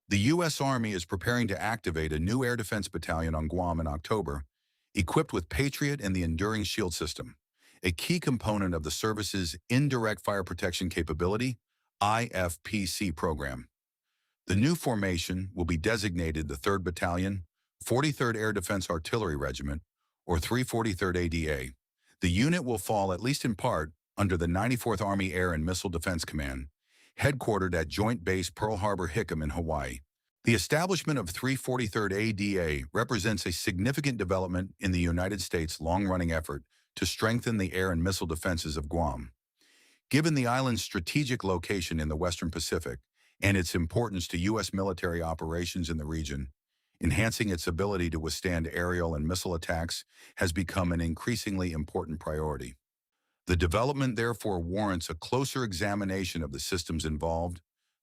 The U.S. Army is preparing to activate a new air defense battalion on Guam in October, equipped with Patriot and the Enduring Shield system, a key component of the service's Indirect Fire Protection Capability, IFPC program. The new formation will be designated the 3rd Battalion, 43rd Air Defense Artillery Regiment, or 343rd ADA. The unit will fall, at least in part, under the 94th Army Air and Missile Defense Command, headquartered at Joint Base Pearl Harbor-Hickam in Hawaii. The establishment of 343rd ADA represents a significant development in the United States' long-running effort to strengthen the air and missile defenses of Guam. Given the island's strategic location in the Western Pacific and its importance to U.S. military operations in the region, enhancing its ability to withstand aerial and missile attacks has become an increasingly important priority. The development therefore warrants a closer examination of the systems involved,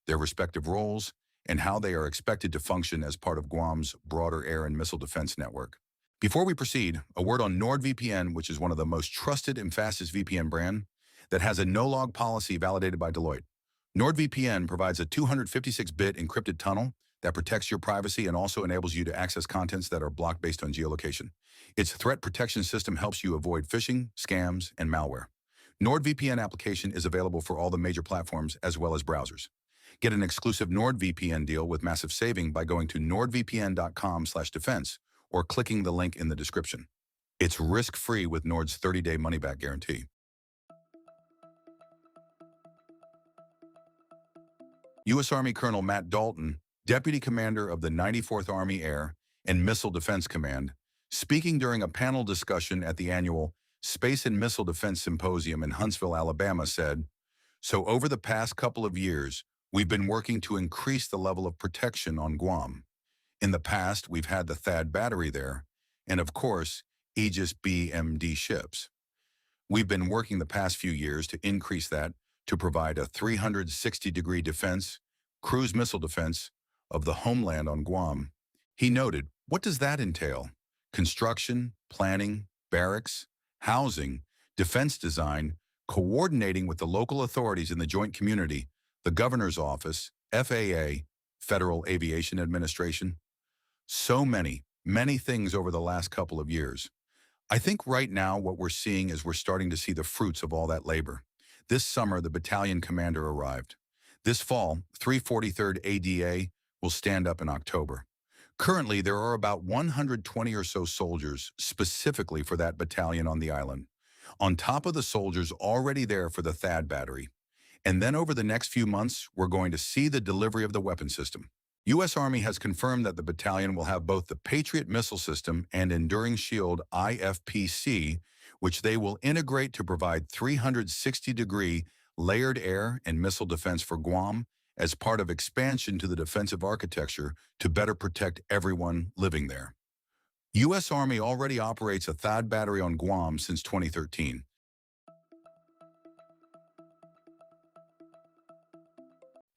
their respective roles, and how they are expected to function as part of Guam's broader air and missile defense network. Before we proceed, a word on NordVPN, which is one of the most trusted and fastest VPN brand that has a no-log policy validated by Deloitte. NordVPN provides a 256-bit encrypted tunnel that protects your privacy and also enables you to access contents that are blocked based on geolocation. Its threat protection system helps you avoid phishing, scams, and malware. NordVPN application is available for all the major platforms as well as browsers. Get an exclusive NordVPN deal with massive saving by going to nordvpn.com/defense or clicking the link in the description. It's risk-free with Nord's 30-day money-back guarantee. U.S. Army Colonel Matt Dalton, Deputy Commander of the 94th Army Air and Missile Defense Command, speaking during a panel discussion at the annual Space and Missile Defense Symposium in Huntsville, Alabama, said, "So over the past couple of years, we've been working to increase the level of protection on Guam. In the past, we've had the THAAD battery there, and of course, Aegis BMD ships. We've been working the past few years to increase that to provide a 360-degree defense, cruise missile defense of the homeland on Guam." He noted, "What does that entail? Construction, planning, barracks, housing, defense design, coordinating with the local authorities in the joint community, the governor's office, FAA, Federal Aviation Administration. So many things over the last couple of years. I think right now what we're seeing is we're starting to see the fruits of all that labor. This summer, the battalion commander arrived. This fall, 343rd ADA will stand up in October. Currently, there are about 120 or so soldiers specifically for that battalion on the island, on top of the soldiers already there for the THAAD battery. And then over the next few months, we're going to see the delivery of the weapon system. U.S. Army has confirmed that the battalion will have both the Patriot missile system and Enduring Shield IFPC, which they will integrate to provide 360-degree layered air and missile defense for Guam as part of expansion to the defensive architecture to better protect everyone living there. U.S. Army already operates a THAAD battery on Guam since 2013.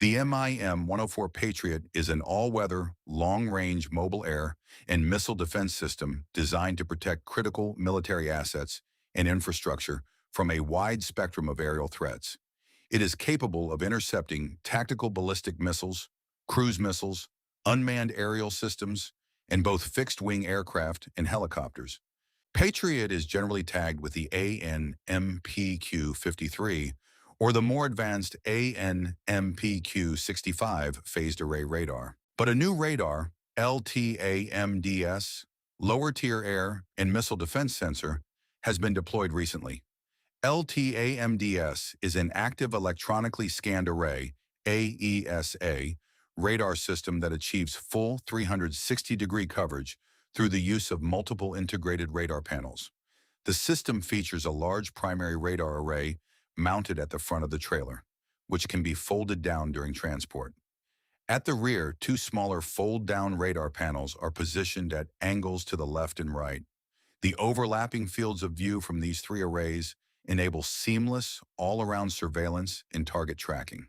The MIM-104 Patriot is an all-weather, long-range mobile air and missile defense system designed to protect critical military assets and infrastructure from a wide spectrum of aerial threats. It is capable of intercepting tactical ballistic missiles, cruise missiles, unmanned aerial systems, and both fixed-wing aircraft and helicopters. Patriot is generally tagged with the AN-MPQ-53 or the more advanced AN-MPQ-65 phased array radar. But a new radar, LTAMDS, lower-tier air and missile defense sensor, has been deployed recently. LTAMDS is an active electronically scanned array, AESA, radar system that achieves full 360-degree coverage through the use of multiple integrated radar panels. The system features a large primary radar array mounted at the front of the trailer, which can be folded down during transport. At the rear, two smaller fold-down radar panels are positioned at angles to the left and right. The overlapping fields of view from these three arrays enable seamless, all-around surveillance and target tracking.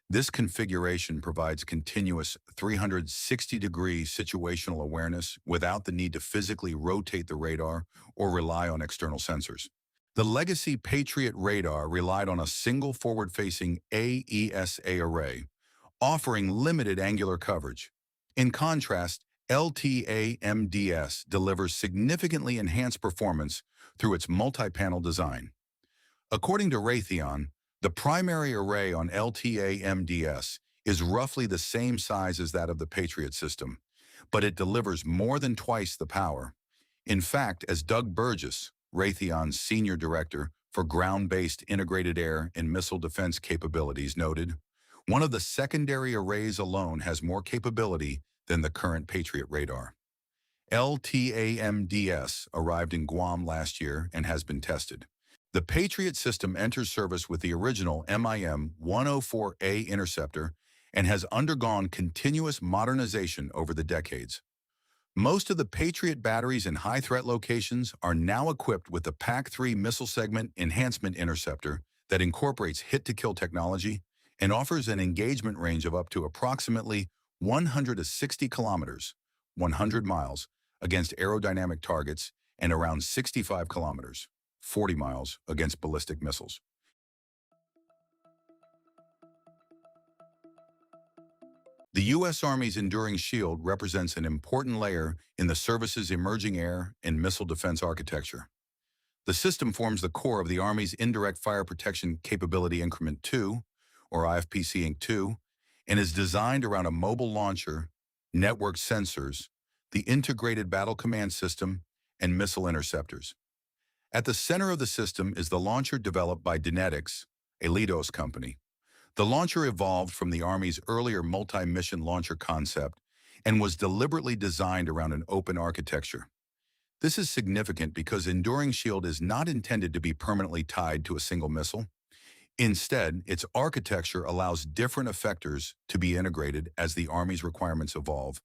This configuration provides continuous 360-degree situational awareness without the need to physically rotate the radar or rely on external sensors. The legacy Patriot radar relied on a single forward-facing AESA array, offering limited angular coverage. In contrast, LTAMDS delivers significantly enhanced performance through its multi-panel design. According to Raytheon, the primary array on LTAMDS is roughly the same size as that of the Patriot system, but it delivers more than twice the power. In fact, as Doug Burgess, Raytheon's senior director for ground-based integrated air and missile defense capabilities, noted, one of the secondary arrays alone has more capability than the current Patriot radar. LTAMDS arrived in Guam last year and has been tested. The Patriot system enters service with the original MIM-104A interceptor and has undergone continuous modernization over the decades. Most of the Patriot batteries in high-threat locations are now equipped with the PAC-3 missile segment enhancement interceptor that incorporates hit-to-kill technology and offers an engagement range of up to approximately 160 kilometers, 100 miles, against aerodynamic targets and around 65 kilometers, 40 miles, against ballistic missiles. The U.S. Army's Enduring Shield represents an important layer in the service's emerging air and missile defense architecture. The system forms the core of the Army's Indirect Fire Protection Capability Increment 2, or IFPC Inc. 2, and is designed around a mobile launcher, network sensors, the Integrated Battle Command System, and missile interceptors. At the center of the system is the launcher developed by Dynetics, a Leidos company. The launcher evolved from the Army's earlier multi-mission launcher concept and was deliberately designed around an open architecture. This is significant because Enduring Shield is not intended to be permanently tied to a single missile. Instead, its architecture allows different effectors to be integrated as the Army's requirements evolve,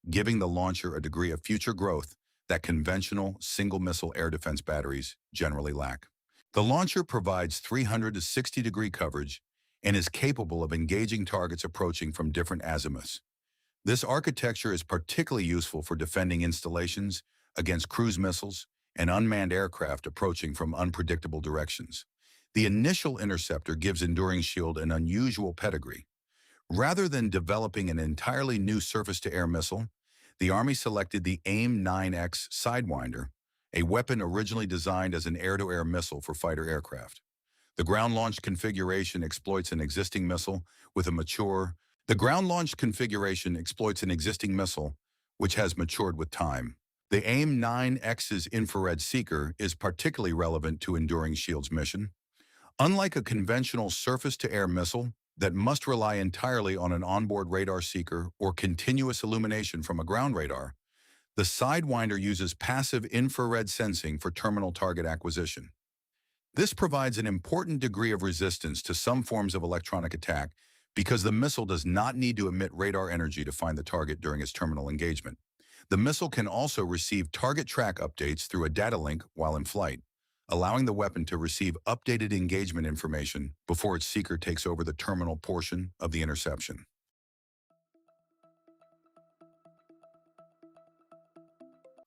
giving the launcher a degree of future growth that conventional single-missile air defense batteries generally lack. The launcher provides 360-degree coverage and is capable of engaging targets approaching from different azimuths. This architecture is particularly useful for defending installations against cruise missiles and unmanned aircraft approaching from unpredictable directions. The initial interceptor gives Enduring Shield an unusual pedigree. Rather than developing an entirely new surface-to-air missile, the Army selected the AIM-9X Sidewinder, a weapon originally designed as an air-to-air missile for fighter aircraft. The ground-launched configuration exploits an existing missile which has matured with time. The AIM-9X's infrared seeker is particularly relevant to Enduring Shield's mission. Unlike a conventional surface-to-air missile that must rely entirely on an onboard radar seeker or continuous illumination from a ground radar, the Sidewinder uses passive infrared sensing for terminal target acquisition. This provides an important degree of resistance to some forms of electronic attack because the missile does not need to emit radar energy to find the target during its terminal engagement. The missile can also receive target track updates through a data link while in flight, allowing the weapon to receive updated engagement information before its seeker takes over the terminal portion of the interception.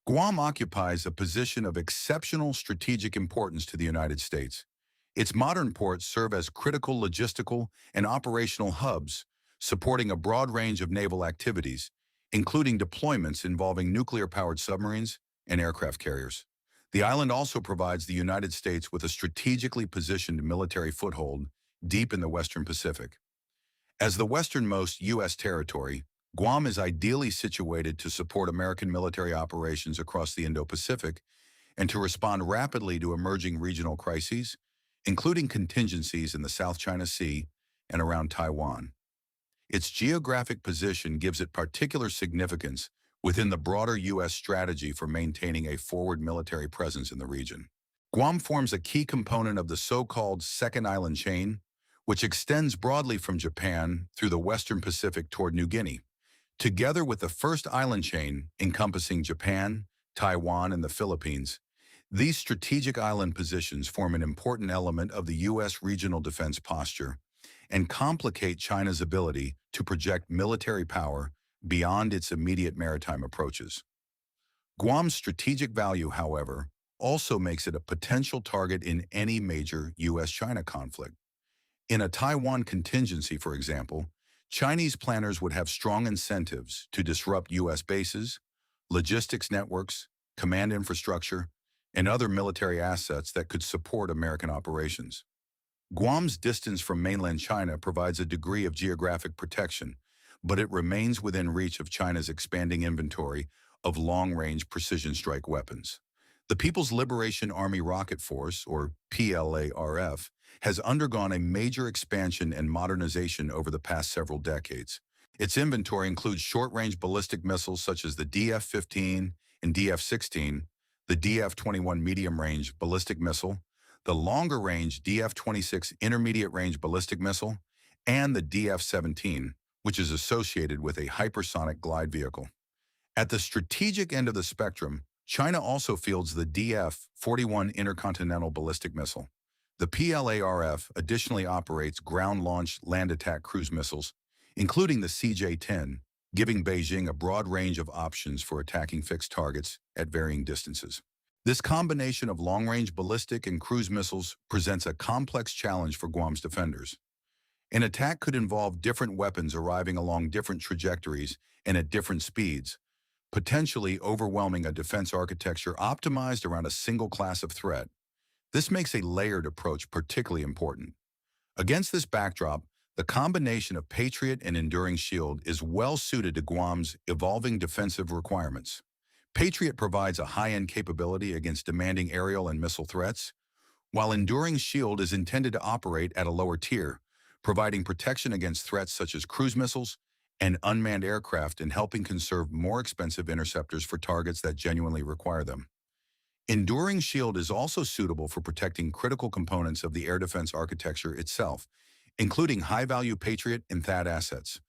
Guam occupies a position of exceptional strategic importance to the United States. Its modern ports serve as critical logistical and operational hubs, supporting a broad range of naval activities, including deployments involving nuclear-powered submarines and aircraft carriers. The island also provides the United States with a strategically positioned military foothold deep in the Western Pacific. As the westernmost U.S. territory, Guam is ideally situated to support American military operations across the Indo-Pacific and to respond rapidly to emerging regional crises, including contingencies in the South China Sea and around Taiwan. Its geographic position gives it particular significance within the broader U.S. strategy for maintaining a forward military presence in the region. Guam forms a key component of the so-called Second Island Chain, which extends broadly from Japan through the Western Pacific toward New Guinea. Together with the first island chain encompassing Japan, Taiwan, and the Philippines, these strategic island positions form an important element of the U.S. regional defense posture and complicate China's ability to project military power beyond its immediate maritime approaches. Guam's strategic value, however, also makes it a potential target in any major U.S.-China conflict. In a Taiwan contingency, for example, Chinese planners would have strong incentives to disrupt U.S. bases, logistics networks, command infrastructure, and other military assets that could support American operations. Guam's distance from mainland China provides a degree of geographic protection, but it remains within reach of China's expanding inventory of long-range precision strike weapons. The People's Liberation Army Rocket Force, or PLARF, has undergone a major expansion and modernization over the past several decades. Its inventory includes short-range ballistic missiles such as the DF-15 and DF-16, the DF-21 medium-range ballistic missile, the longer-range DF-26 intermediate-range ballistic missile, and the DF-17, which is associated with a hypersonic glide vehicle. At the strategic end of the spectrum, China also fields the DF-41 intercontinental ballistic missile. The PLARF additionally operates ground-launched land attack cruise missiles, including the CJ-10, giving Beijing a broad range of options for attacking fixed targets at varying distances. This combination of long-range ballistic and cruise missiles presents a complex challenge for Guam's defenders. An attack could involve different weapons arriving along different trajectories and at different speeds, potentially overwhelming a defense architecture optimized around a single class of threat. This makes a layered approach particularly important. Against this backdrop, the combination of Patriot and Enduring Shield is well suited to Guam's evolving defensive requirements. Patriot provides a high-end capability against demanding aerial and missile threats, while Enduring Shield is intended to operate at a lower tier, providing protection against threats such as cruise missiles and unmanned aircraft and helping conserve more expensive interceptors for targets that genuinely require them. Enduring Shield is also suitable for protecting critical components of the air defense architecture itself, including high-value Patriot and THAAD assets.